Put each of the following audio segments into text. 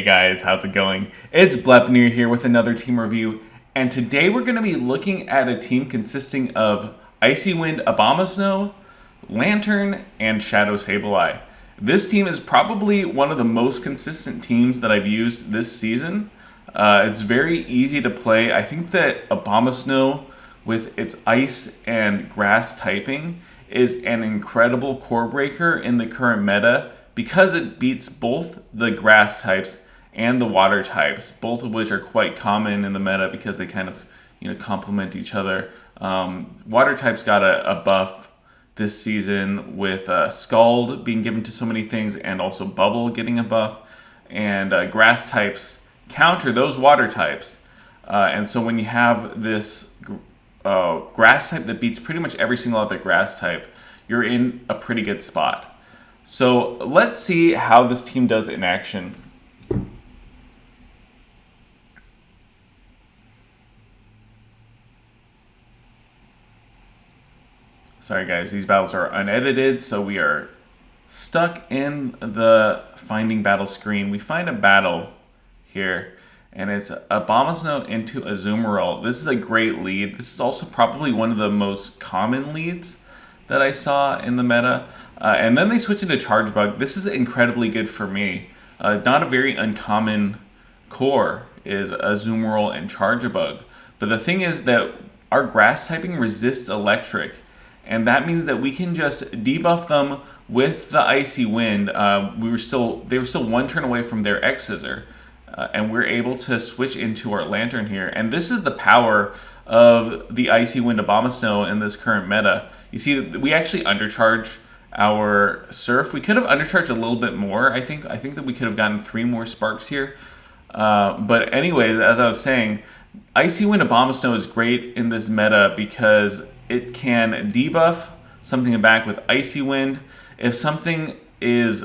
guys, how's it going? It's Blepnir here with another team review, and today we're going to be looking at a team consisting of Icy Wind ABOMASNOW, Lantern, and Shadow Sableye. This team is probably one of the most consistent teams that I've used this season. It's very easy to play. I think that ABOMASNOW, with its ice and grass typing, is an incredible core breaker in the current meta because it beats both the grass types and the water types, both of which are quite common in the meta because they kind of complement each other. Water types got a buff this season with Scald being given to so many things and also Bubble getting a buff, and grass types counter those water types. And so when you have this grass type that beats pretty much every single other grass type, you're in a pretty good spot. So let's see how this team does in action. Sorry guys, these battles are unedited, so we are stuck in the finding battle screen. We find a battle here, and it's ABOMASNOW into Azumarill. This is a great lead. This is also probably one of the most common leads that I saw in the meta. And then they switch into Charge Bug. This is incredibly good for me. Not a very uncommon core is Azumarill and Charge Bug. But the thing is that our grass typing resists electric, and that means that we can just debuff them with the Icy Wind. They were still one turn away from their X-Scissor, and we're able to switch into our Lantern here. And this is the power of the Icy Wind ABOMASNOW in this current meta. You see, we actually undercharge our Surf. We could have undercharged a little bit more. I think that we could have gotten 3 more sparks here. But anyways, as I was saying, Icy Wind ABOMASNOW is great in this meta because it can debuff something back with Icy Wind. If something is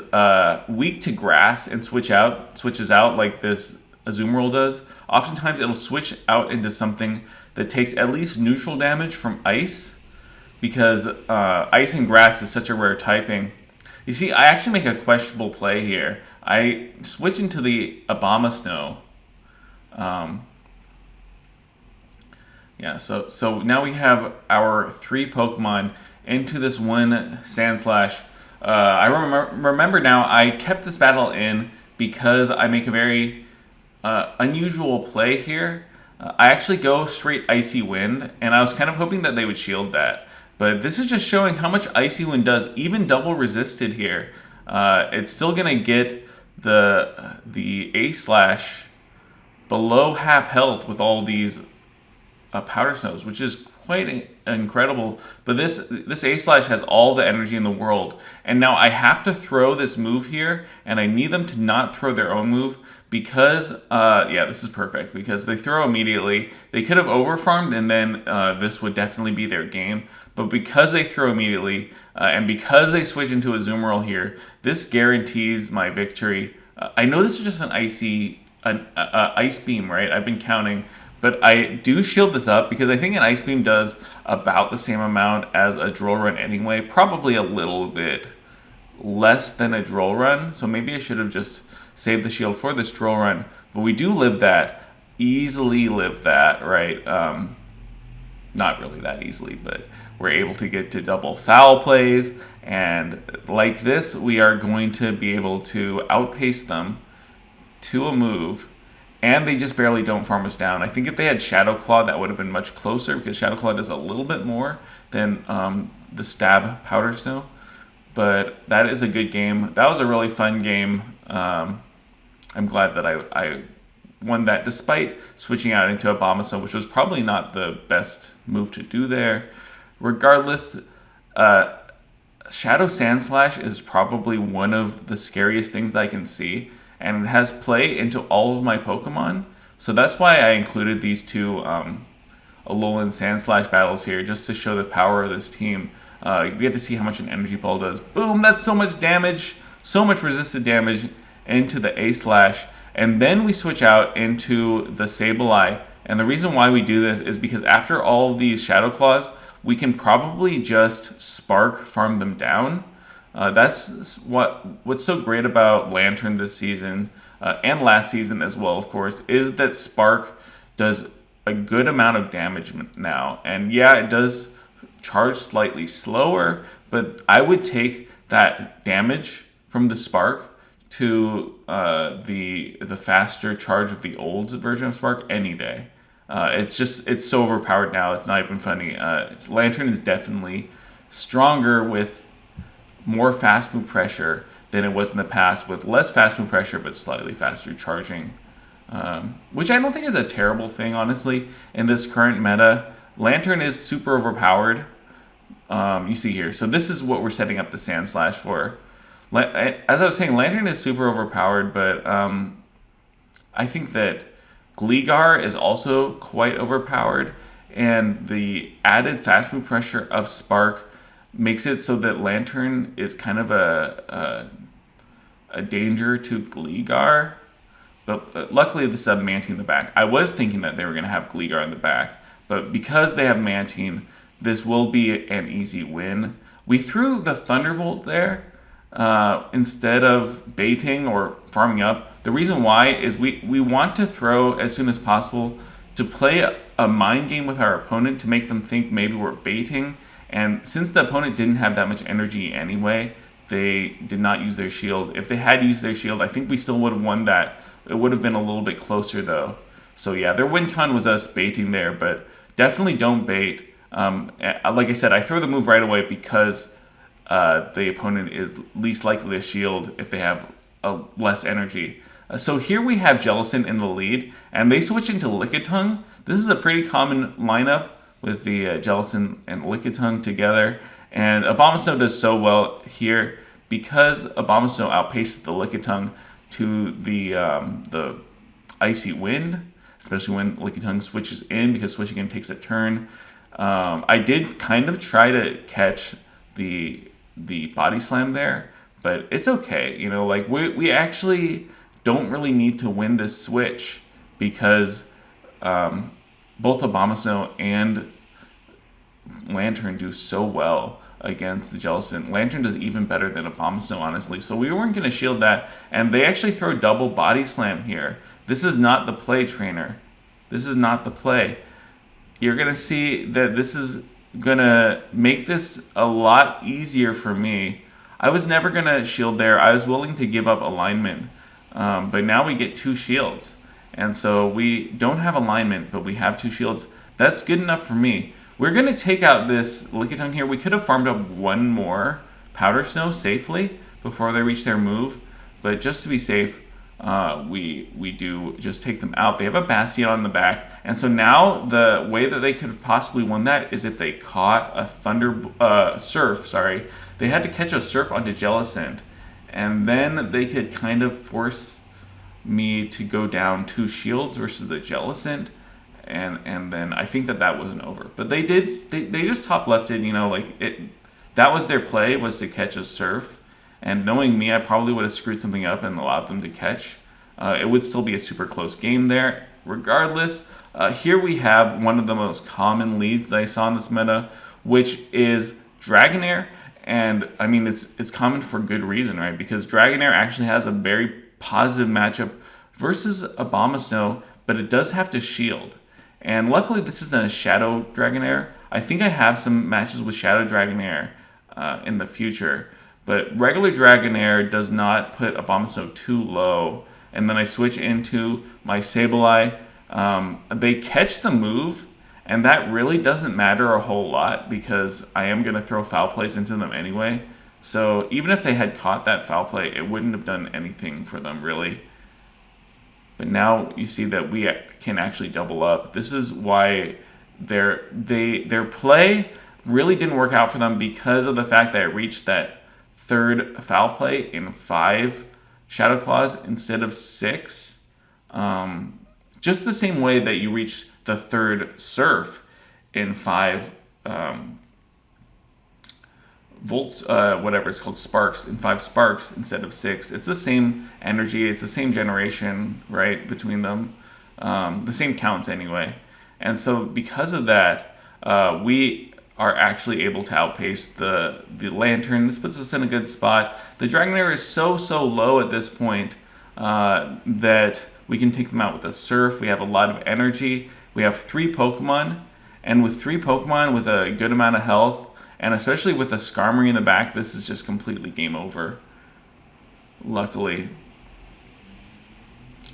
weak to grass and switches out like this Azumarill does, oftentimes it'll switch out into something that takes at least neutral damage from ice, because ice and grass is such a rare typing. You see, I actually make a questionable play here. I switch into the ABOMASNOW. So now we have our 3 Pokemon into this one Sandslash. I remember now, I kept this battle in because I make a very unusual play here. I actually go straight Icy Wind, and I was kind of hoping that they would shield that. But this is just showing how much Icy Wind does. Even double resisted here, it's still going to get the A-Slash below half health with all these Powder Snows, which is quite incredible. But this A-Slash has all the energy in the world. And now I have to throw this move here, and I need them to not throw their own move because, this is perfect, because they throw immediately. They could have overfarmed, and then this would definitely be their game. But because they throw immediately, and because they switch into a Azumarill here, this guarantees my victory. I know this is just an Ice Beam, right? I've been counting. But I do shield this up because I think an Ice Beam does about the same amount as a Drill Run anyway. Probably a little bit less than a Drill Run. So maybe I should have just saved the shield for this Drill Run. But we do live that. Easily live that, right? Not really that easily, but we're able to get to double foul plays. And like this, we are going to be able to outpace them to a move. And they just barely don't farm us down. I think if they had Shadow Claw, that would have been much closer, because Shadow Claw does a little bit more than the Stab Powder Snow. But that is a good game. That was a really fun game. I'm glad that I won that, despite switching out into ABOMASNOW, which was probably not the best move to do there. Regardless, Shadow Sandslash is probably one of the scariest things that I can see. And it has play into all of my Pokemon. So that's why I included these 2 Alolan Sandslash battles here, just to show the power of this team. You get to see how much an Energy Ball does. Boom, that's so much damage, so much resisted damage into the A-Slash. And then we switch out into the Sableye. And the reason why we do this is because after all of these Shadow Claws, we can probably just Spark farm them down. That's what's so great about Lantern this season. and last season as well, of course, is that Spark does a good amount of damage now. And yeah, it does charge slightly slower, but I would take that damage from the Spark to the faster charge of the old version of Spark any day. It's so overpowered now. It's not even funny. Lantern is definitely stronger with more fast move pressure than it was in the past, with less fast move pressure but slightly faster charging, which I don't think is a terrible thing, honestly. In this current meta, Lantern is super overpowered. You see here. So this is what we're setting up the Sand Slash for. As I was saying, Lantern is super overpowered, but I think that Gligar is also quite overpowered, and the added fast move pressure of Spark makes it so that Lantern is kind of a danger to Gligar. But luckily, this is Mantine in the back. I was thinking that they were going to have Gligar in the back, but because they have Mantine, this will be an easy win. We threw the Thunderbolt there instead of baiting or farming up. The reason why is we want to throw as soon as possible to play a mind game with our opponent to make them think maybe we're baiting. And since the opponent didn't have that much energy anyway, they did not use their shield. If they had used their shield, I think we still would have won that. It would have been a little bit closer though. So yeah, their win con was us baiting there, but definitely don't bait. Like I said, I throw the move right away because the opponent is least likely to shield if they have less energy. So here we have Jellicent in the lead, and they switch into Lickitung. This is a pretty common lineup with the Jellicent and Lickitung together. And Abomasnow does so well here because Abomasnow outpaces the Lickitung to the Icy Wind, especially when Lickitung switches in, because switching in takes a turn. I did kind of try to catch the body slam there, but it's okay. You know, like we actually don't really need to win this switch because both Abomasnow and Lantern do so well against the Jellicent. Lantern does even better than Abomasnow, honestly. So we weren't going to shield that, and they actually throw double body slam here. This is not the play, trainer. This is not the play. You're going to see that this is going to make this a lot easier for me. I was never going to shield there. I was willing to give up alignment. But now we get 2 shields. And so we don't have alignment, but we have 2 shields. That's good enough for me. We're going to take out this Lickitung here. We could have farmed up 1 more Powder Snow safely before they reach their move. But just to be safe, we do just take them out. They have a Bastion on the back. And so now the way that they could have possibly won that is if they caught a Surf. They had to catch a Surf onto Jellicent. And then they could kind of force me to go down 2 shields versus the Jellicent. And then I think that wasn't over. But they just top lefted, you know, like that was their play, was to catch a Surf. And knowing me, I probably would have screwed something up and allowed them to catch. It would still be a super close game there. Regardless, here we have one of the most common leads I saw in this meta, which is Dragonair. And I mean, it's common for good reason, right? Because Dragonair actually has a very positive matchup versus Abomasnow, but it does have to shield. And luckily, this isn't a Shadow Dragonair. I think I have some matches with Shadow Dragonair in the future. But regular Dragonair does not put Abomasnow too low. And then I switch into my Sableye. They catch the move, and that really doesn't matter a whole lot because I am going to throw foul plays into them anyway. So even if they had caught that foul play, it wouldn't have done anything for them, really. But now you see that we can actually double up. This is why their play really didn't work out for them, because of the fact that it reached that 3rd foul play in 5 Shadow Claws instead of 6. Just the same way that you reach the 3rd Surf in 5 volts, whatever it's called, sparks, in 5 sparks instead of 6. It's the same energy, it's the same generation, right, between them. The same counts anyway. And so because of that, we are actually able to outpace the Lantern. This puts us in a good spot. The Dragonair is so low at this point. that we can take them out with a Surf. We have a lot of energy. We have 3 Pokemon, and with 3 Pokemon with a good amount of health, and especially with a Skarmory in the back, this is just completely game over. Luckily.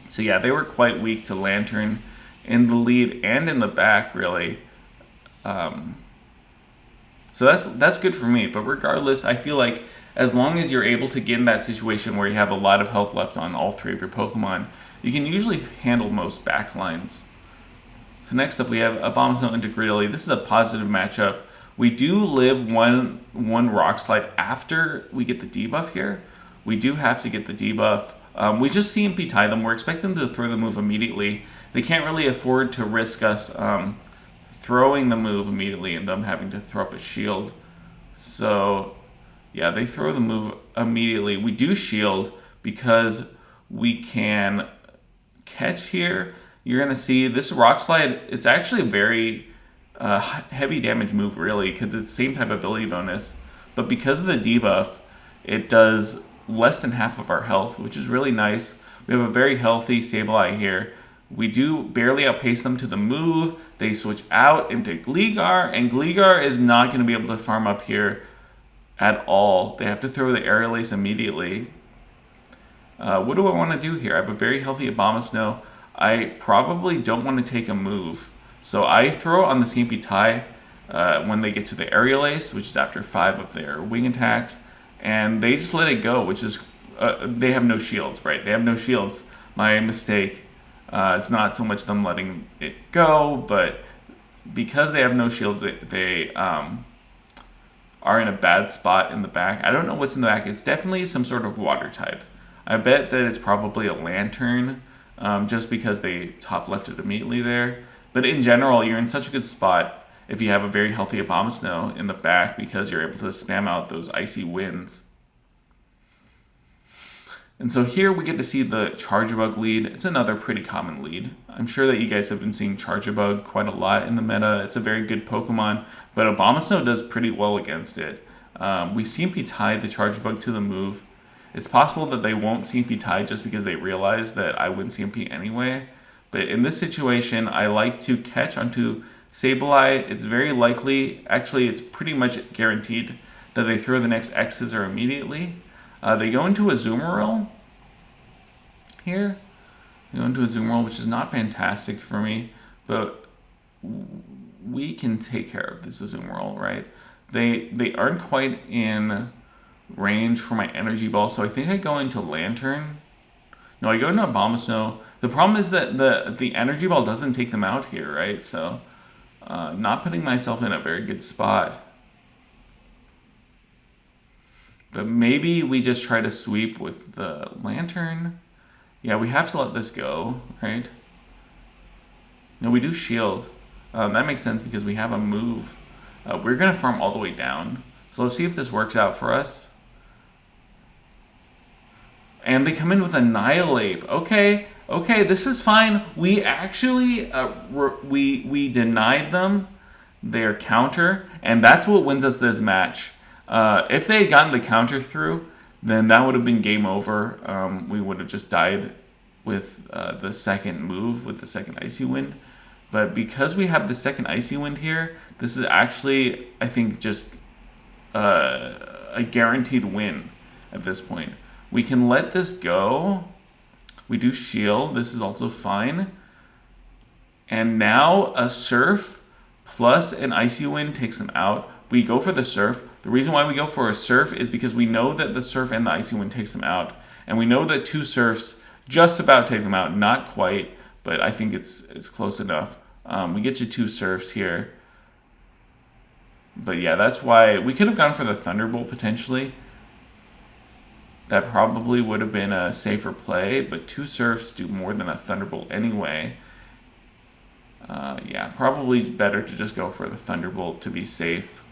So yeah, they were quite weak to Lantern in the lead and in the back, really. So that's good for me. But regardless, I feel like as long as you're able to get in that situation where you have a lot of health left on all 3 of your Pokemon, you can usually handle most backlines. So next up, we have ABOMASNOW into Gridley. This is a positive matchup. We do live one Rock Slide after we get the debuff here. We do have to get the debuff. We just CMP tie them. We're expecting them to throw the move immediately. They can't really afford to risk us throwing the move immediately and them having to throw up a shield. So yeah, they throw the move immediately. We do shield because we can catch here. You're going to see this Rock Slide, it's actually a very heavy damage move, really, because it's the same type of ability bonus. But because of the debuff, it does less than half of our health, which is really nice. We have a very healthy Sableye here. We do barely outpace them to the move. They switch out into Gligar, and Gligar is not going to be able to farm up here at all. They have to throw the Aerial Ace immediately. What do I want to do here? I have a very healthy ABOMASNOW. I probably don't want to take a move. So I throw on the CMP tie when they get to the Aerial Ace, which is after 5 of their wing attacks. And they just let it go, which is... they have no shields, right? They have no shields. My mistake. It's not so much them letting it go, but because they have no shields, they are in a bad spot in the back. I don't know what's in the back. It's definitely some sort of water type. I bet that it's probably a Lantern, just because they top left it immediately there. But in general, you're in such a good spot if you have a very healthy ABOMASNOW in the back because you're able to spam out those icy winds. And so here we get to see the Charjabug lead. It's another pretty common lead. I'm sure that you guys have been seeing Charjabug quite a lot in the meta. It's a very good Pokemon, but ABOMASNOW does pretty well against it. We CMP tie the Charjabug to the move. It's possible that they won't CMP tie just because they realize that I wouldn't CMP anyway. But in this situation, I like to catch onto Sableye. It's very likely, actually it's pretty much guaranteed, that they throw the next X-Scissor immediately. They go into a Azumarill here. They go into a Azumarill, which is not fantastic for me, but we can take care of this Azumarill, right? They aren't quite in range for my Energy Ball, so I think I go into Lantern. No, I go into ABOMASNOW. The problem is that the Energy Ball doesn't take them out here, right? So, not putting myself in a very good spot. But maybe we just try to sweep with the Lantern. Yeah, we have to let this go, right? No, we do shield. That makes sense because we have a move. We're going to farm all the way down. So let's see if this works out for us. And they come in with Annihilate. Okay, this is fine. We actually, we denied them their counter, and that's what wins us this match. If they had gotten the counter through, then that would have been game over. We would have just died with the second move, with the second Icy Wind. But because we have the second Icy Wind here, this is actually, I think, just a guaranteed win at this point. We can let this go. We do shield. This is also fine. And now a Surf plus an Icy Wind takes them out. We go for the Surf. The reason why we go for a Surf is because we know that the Surf and the Icy Wind takes them out. And we know that 2 Surfs just about take them out. Not quite, but I think it's close enough. We get you 2 Surfs here. But yeah, that's why we could have gone for the Thunderbolt potentially. That probably would have been a safer play, but 2 Surfs do more than a Thunderbolt anyway. Yeah, probably better to just go for the Thunderbolt to be safe.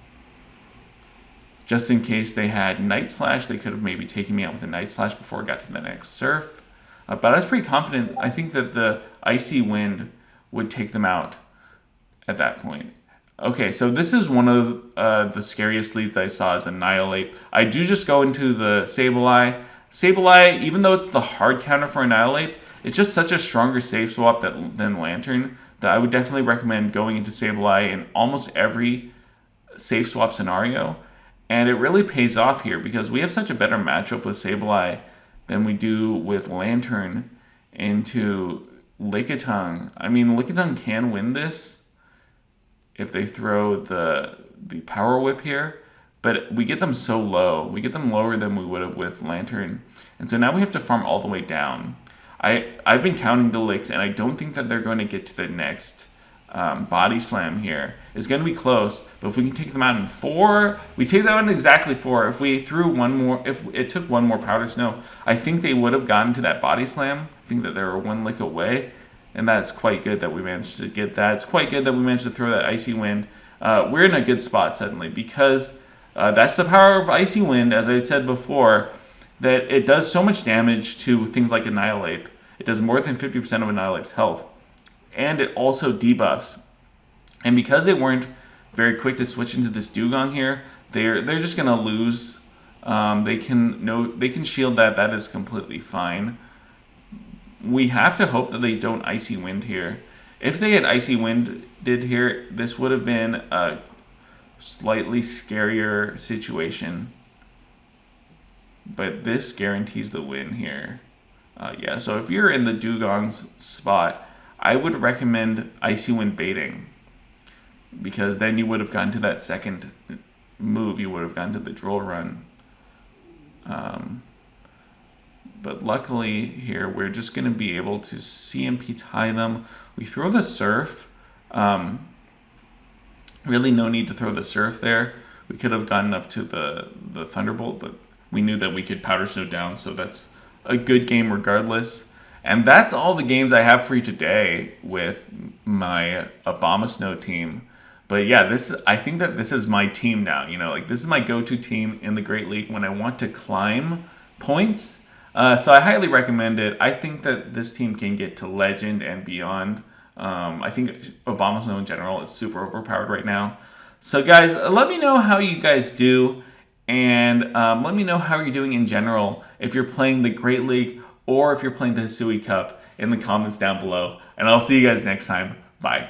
Just in case they had Night Slash, they could have maybe taken me out with a Night Slash before I got to the next Surf. But I was pretty confident. I think that the Icy Wind would take them out at that point. Okay, so this is one of the scariest leads I saw is Annihilate. I do just go into the Sableye. Sableye, even though it's the hard counter for Annihilate, it's just such a stronger safe swap than Lantern that I would definitely recommend going into Sableye in almost every safe swap scenario. And it really pays off here because we have such a better matchup with Sableye than we do with Lantern into Lickitung. I mean, Lickitung can win this if they throw the Power Whip here, but we get them so low. We get them lower than we would have with Lantern. And so now we have to farm all the way down. I've been counting the licks, and I don't think that they're going to get to the next body slam here. It's going to be close, but if we can take them out in 4, we take them out in exactly 4. If we threw one more, if it took one more Powder Snow, I think they would have gotten to that body slam. I think that they were 1 lick away, and that's quite good that we managed to get that. It's quite good that we managed to throw that Icy Wind. We're in a good spot suddenly because that's the power of Icy Wind, as I said before, that it does so much damage to things like Annihilate. It does more than 50% of Annihilate's health. And it also debuffs. And because they weren't very quick to switch into this Dugong here, they're just gonna lose. They can shield that. That is completely fine. We have to hope that they don't Icy Wind here. If they had Icy Wind did here, this would have been a slightly scarier situation. But this guarantees the win here. Yeah, so if you're in the Dugong's spot, I would recommend Icy Wind baiting, because then you would have gotten to that second move. You would have gotten to the Droll Run. But luckily here, we're just going to be able to CMP tie them. We throw the Surf. Really no need to throw the Surf there. We could have gotten up to the Thunderbolt, but we knew that we could Powder Snow down, so that's a good game regardless. And that's all the games I have for you today with my ABOMASNOW team. But yeah, I think that this is my team now. You know, like this is my go-to team in the Great League when I want to climb points. So I highly recommend it. I think that this team can get to Legend and beyond. I think ABOMASNOW in general is super overpowered right now. So guys, let me know how you guys do. And let me know how you're doing in general, if you're playing the Great League or if you're playing the Hisui Cup, in the comments down below. And I'll see you guys next time. Bye.